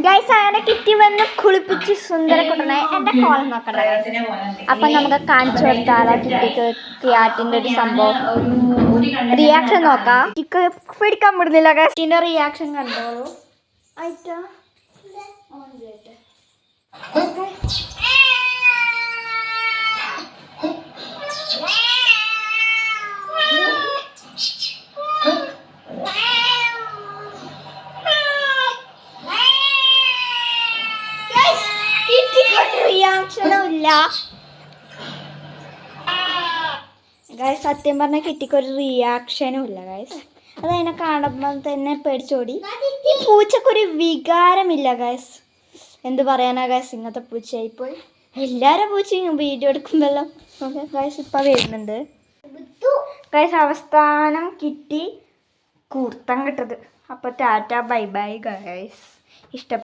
Guys അങ്ങനെ kitty വന്ന് കുളിപ്പിച്ച് സുന്ദര കുട്ടനെ എന്റെ കോളം നോക്കണ്ട. അപ്പൊ നമുക്ക് കാണിച്ചു കൊടുത്താലോ കിറ്റിക്ക് ക്യാറ്റിന്റെ ഒരു സംഭവം റിയാക്ഷൻ നോക്കാം. കിറ്റിക്ക് പിടിക്കാൻ പറ്റുന്നില്ല. കിറ്റിന്റെ റിയാക്ഷൻ കണ്ടോളൂ. ആയിട്ടാ റിയാക്ഷനുമില്ല. ഗൈസ് സത്യം പറഞ്ഞാൽ കിറ്റിക്കൊരു റിയാക്ഷനും ഇല്ല ഗൈസ്. അതതിനെ കാണുമ്പോൾ തന്നെ പേടിച്ചോടി. ഈ പൂച്ചക്കൊരു വികാരമില്ല ഗൈസ്. എന്ത് പറയാനാ ഗൈസ്, ഇങ്ങനത്തെ പൂച്ചയായിപ്പോയി. എല്ലാവരും പൂച്ചയും വീഡിയോ എടുക്കുമ്പോഴല്ലോ. ഓക്കെ ഗൈസ് ഇപ്പം വരുന്നുണ്ട് ഗൈസ്. അവസാനം കിറ്റി കൂർത്തം കിട്ടത്. അപ്പോൾ ടാറ്റ ബൈ ബൈ ഗൈസ്. ഇഷ്ടപ്പെട്ടു.